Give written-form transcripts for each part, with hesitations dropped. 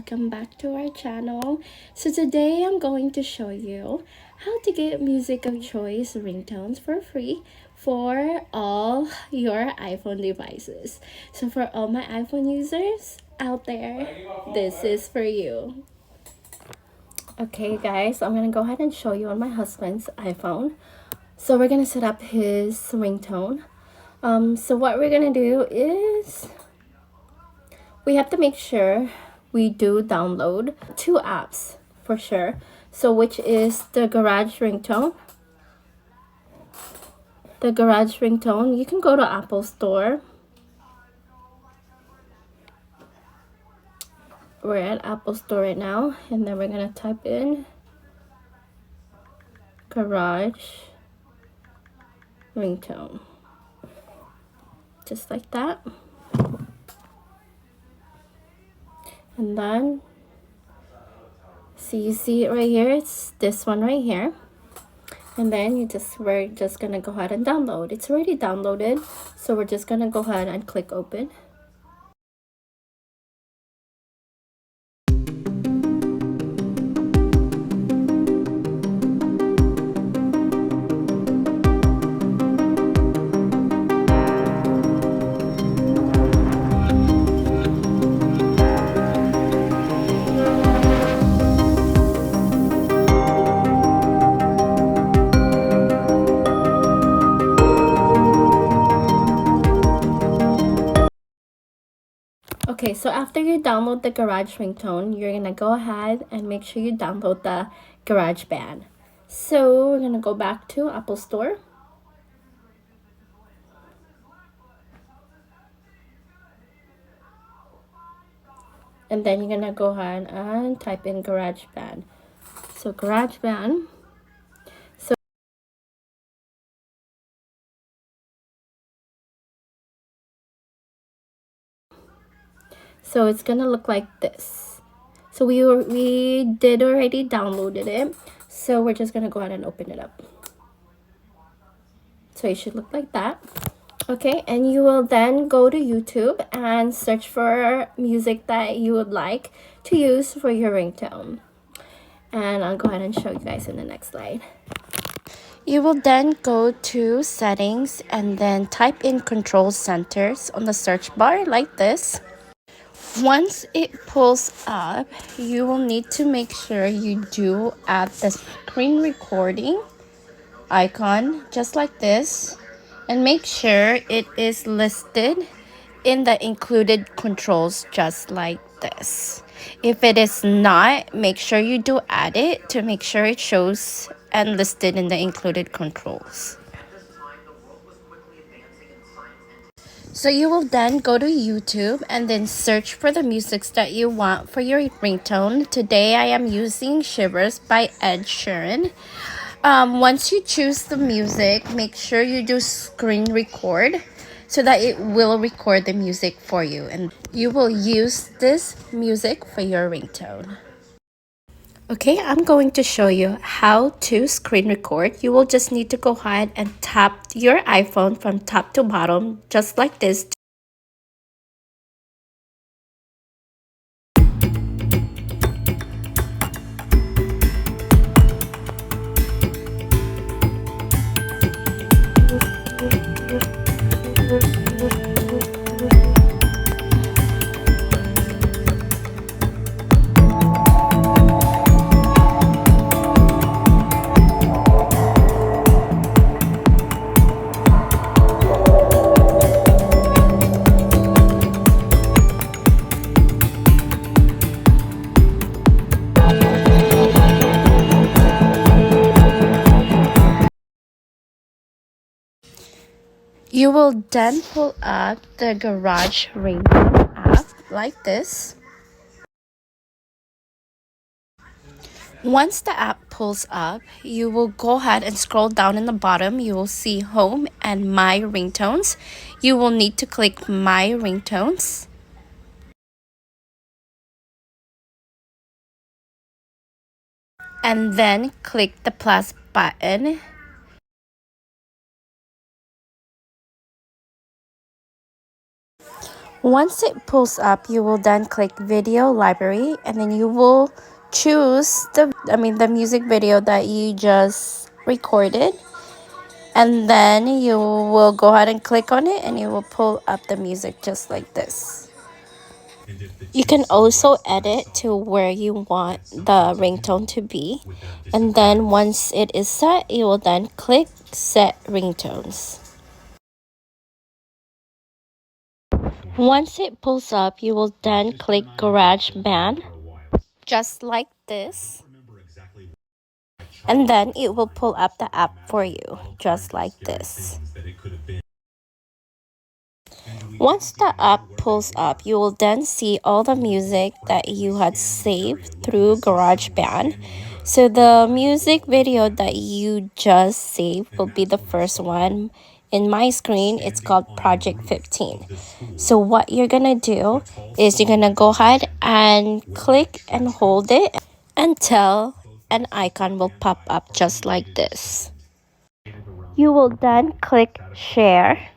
welcome back to our channel. So today I'm going to show you how to get music of choice ringtones for free for all your iPhone devices. So for all my iPhone users out there, this is for you. Okay guys, I'm gonna go ahead and show you on my husband's iPhone. So we're gonna set up his ringtone. So what we're gonna do is we have to make sure we do download 2 apps for sure. So which is the Garage ringtone. The Garage ringtone, you can go to Apple Store. We're at Apple Store right now, and then we're gonna type in Garage ringtone. Just like that. And then, so you see it right here, it's this one right here. And then we're just gonna go ahead and download. It's already downloaded, so we're just gonna go ahead and click open. Okay, so after you download the Garage ringtone, you're gonna go ahead and make sure you download the Garage Band. So we're gonna go back to Apple Store. And then you're gonna go ahead and type in Garage Band. So Garage Band. So it's gonna look like this. So we did already downloaded it. So we're just gonna go ahead and open it up. So it should look like that. Okay, and you will then go to YouTube and search for music that you would like to use for your ringtone. And I'll go ahead and show you guys in the next slide. You will then go to settings and then type in control centers on the search bar like this. Once it pulls up, you will need to make sure you do add the screen recording icon just like this, and make sure it is listed in the included controls just like this. If it is not, make sure you do add it to make sure it shows and listed in the included controls. So you will then go to YouTube and then search for the musics that you want for your ringtone. Today I am using Shivers by Ed Sheeran. Once you choose the music, make sure you do screen record so that it will record the music for you, and you will use this music for your ringtone. Okay, I'm going to show you how to screen record. You will just need to go ahead and tap your iPhone from top to bottom, just like this. You will then pull up the Garage ringtone app like this. Once the app pulls up, you will go ahead and scroll down in the bottom. You will see Home and My Ringtones. You will need to click My Ringtones. And then click the plus button. Once it pulls up, you will then click video library, and then you will choose the music video that you just recorded, and then you will go ahead and click on it, and it will pull up the music just like this. You can also edit to where you want the ringtone to be, and then once it is set, you will then click set ringtones. Once it pulls up, you will then click GarageBand, just like this, and then it will pull up the app for you, just like this. Once the app pulls up, you will then see all the music that you had saved through GarageBand. So the music video that you just saved will be the first one. In my screen, it's called Project 15. So what you're gonna do is you're gonna go ahead and click and hold it until an icon will pop up just like this. You will then click share.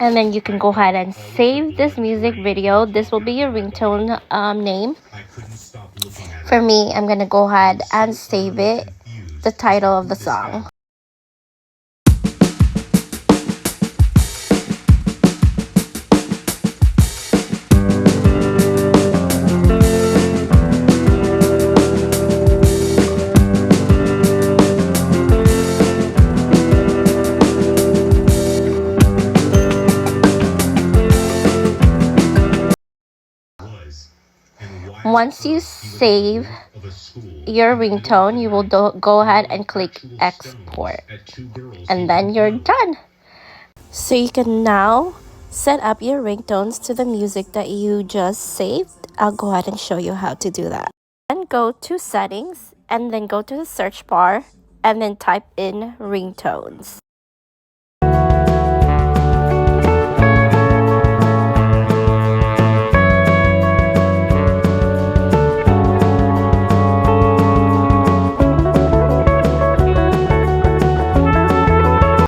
And then you can go ahead and save this music video. This will be your ringtone name. For me, I'm gonna go ahead and save it, the title of the song. Once you save your ringtone, you will go ahead and click export, and then you're done. So you can now set up your ringtones to the music that you just saved. I'll go ahead and show you how to do that. Then go to settings, and then go to the search bar, and then type in ringtones.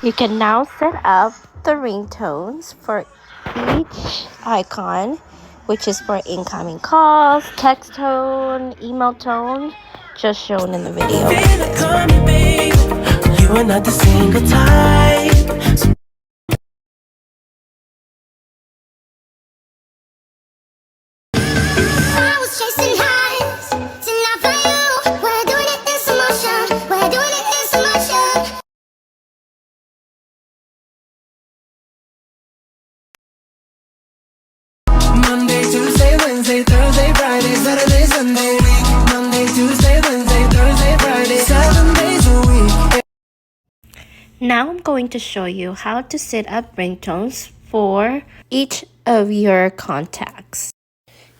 You can now set up the ringtones for each icon, which is for incoming calls, text tone, email tone, just shown in the video. You are not the single type. Monday, Tuesday, Wednesday, Thursday, Friday, Saturday, Sunday, Monday, Tuesday, Wednesday, Thursday, Friday, 7 days a week. Now I'm going to show you how to set up ringtones for each of your contacts.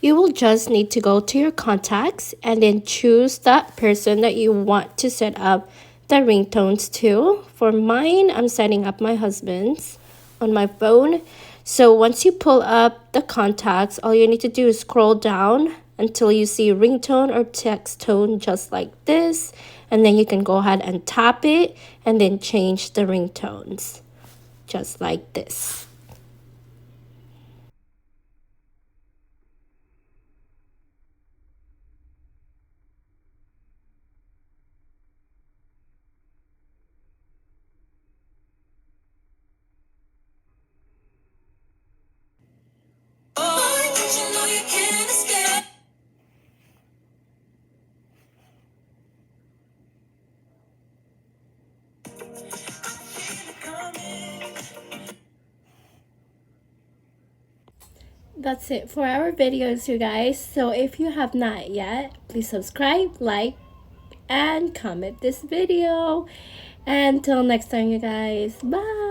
You will just need to go to your contacts and then choose that person that you want to set up the ringtones to. For mine, I'm setting up my husband's on my phone. So once you pull up the contacts, all you need to do is scroll down until you see ringtone or text tone just like this. And then you can go ahead and tap it and then change the ringtones just like this. That's it for our videos, you guys. So if you have not yet, please subscribe, like, and comment this video. Until next time, you guys. Bye.